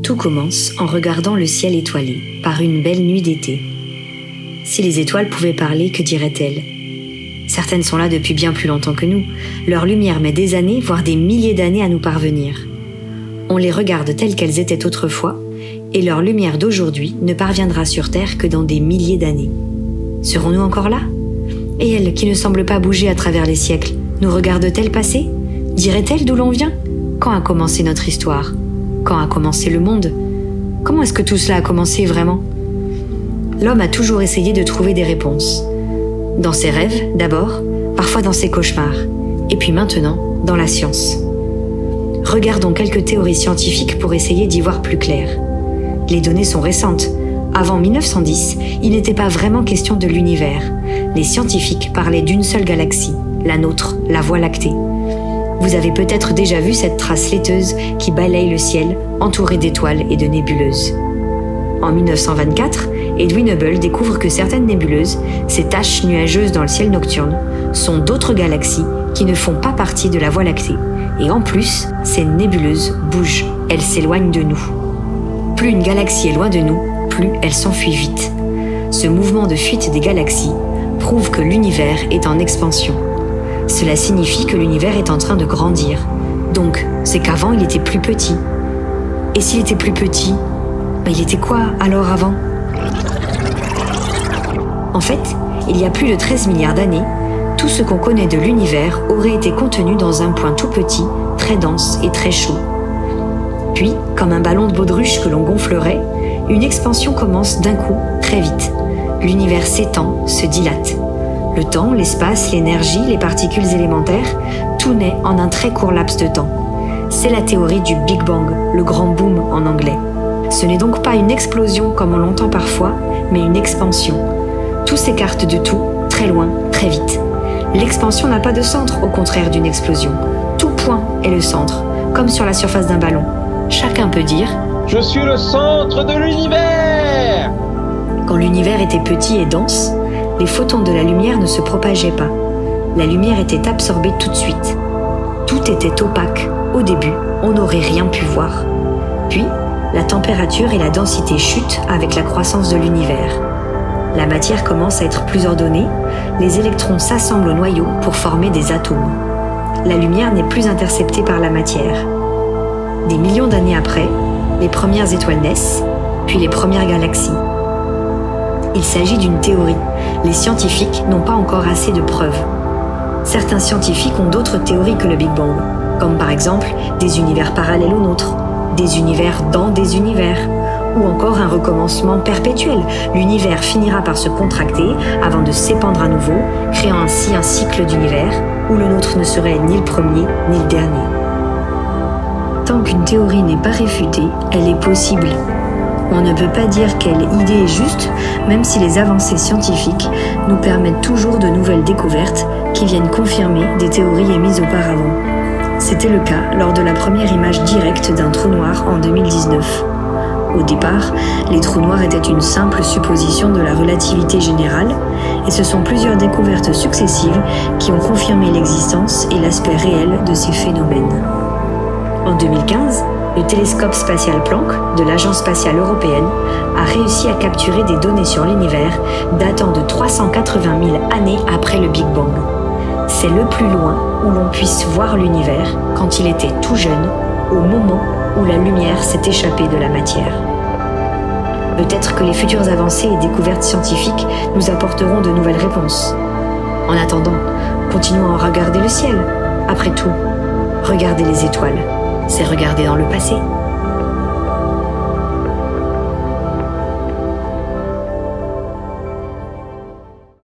Tout commence en regardant le ciel étoilé par une belle nuit d'été. Si les étoiles pouvaient parler, que diraient-elles? Certaines sont là depuis bien plus longtemps que nous. Leur lumière met des années, voire des milliers d'années à nous parvenir. On les regarde telles qu'elles étaient autrefois, et leur lumière d'aujourd'hui ne parviendra sur Terre que dans des milliers d'années. Serons-nous encore là? Et elles, qui ne semblent pas bouger à travers les siècles, nous regardent-elles passer? Diraient-elles d'où l'on vient? Quand a commencé notre histoire? Quand a commencé le monde? Comment est-ce que tout cela a commencé vraiment? L'homme a toujours essayé de trouver des réponses. Dans ses rêves, d'abord, parfois dans ses cauchemars, et puis maintenant, dans la science. Regardons quelques théories scientifiques pour essayer d'y voir plus clair. Les données sont récentes. Avant 1910, il n'était pas vraiment question de l'univers. Les scientifiques parlaient d'une seule galaxie, la nôtre, la Voie lactée. Vous avez peut-être déjà vu cette trace laiteuse qui balaye le ciel, entourée d'étoiles et de nébuleuses. En 1924, Edwin Hubble découvre que certaines nébuleuses, ces taches nuageuses dans le ciel nocturne, sont d'autres galaxies qui ne font pas partie de la Voie lactée. Et en plus, ces nébuleuses bougent, elles s'éloignent de nous. Plus une galaxie est loin de nous, plus elle s'enfuit vite. Ce mouvement de fuite des galaxies prouve que l'univers est en expansion. Cela signifie que l'univers est en train de grandir. Donc, c'est qu'avant, il était plus petit. Et s'il était plus petit, il était quoi alors avant? En fait, il y a plus de 13 milliards d'années, tout ce qu'on connaît de l'univers aurait été contenu dans un point tout petit, très dense et très chaud. Puis, comme un ballon de baudruche que l'on gonflerait, une expansion commence d'un coup, très vite. L'univers s'étend, se dilate. Le temps, l'espace, l'énergie, les particules élémentaires, tout naît en un très court laps de temps. C'est la théorie du Big Bang, le grand boom en anglais. Ce n'est donc pas une explosion comme on l'entend parfois, mais une expansion. Tout s'écarte de tout, très loin, très vite. L'expansion n'a pas de centre, au contraire d'une explosion. Tout point est le centre, comme sur la surface d'un ballon. Chacun peut dire « Je suis le centre de l'univers !» Quand l'univers était petit et dense, les photons de la lumière ne se propageaient pas. La lumière était absorbée tout de suite. Tout était opaque. Au début, on n'aurait rien pu voir. Puis, la température et la densité chutent avec la croissance de l'univers. La matière commence à être plus ordonnée, les électrons s'assemblent au noyau pour former des atomes. La lumière n'est plus interceptée par la matière. Des millions d'années après, les premières étoiles naissent, puis les premières galaxies. Il s'agit d'une théorie. Les scientifiques n'ont pas encore assez de preuves. Certains scientifiques ont d'autres théories que le Big Bang, comme par exemple des univers parallèles aux nôtres, des univers dans des univers, ou encore un recommencement perpétuel. L'univers finira par se contracter avant de s'épandre à nouveau, créant ainsi un cycle d'univers où le nôtre ne serait ni le premier ni le dernier. Tant qu'une théorie n'est pas réfutée, elle est possible. On ne peut pas dire quelle idée est juste, même si les avancées scientifiques nous permettent toujours de nouvelles découvertes qui viennent confirmer des théories émises auparavant. C'était le cas lors de la première image directe d'un trou noir en 2019. Au départ, les trous noirs étaient une simple supposition de la relativité générale, et ce sont plusieurs découvertes successives qui ont confirmé l'existence et l'aspect réel de ces phénomènes. En 2015, le télescope spatial Planck de l'Agence spatiale européenne a réussi à capturer des données sur l'univers datant de 380 000 années après le Big Bang. C'est le plus loin où l'on puisse voir l'univers quand il était tout jeune, au moment où la lumière s'est échappée de la matière. Peut-être que les futures avancées et découvertes scientifiques nous apporteront de nouvelles réponses. En attendant, continuons à regarder le ciel. Après tout, regarder les étoiles, c'est regarder dans le passé.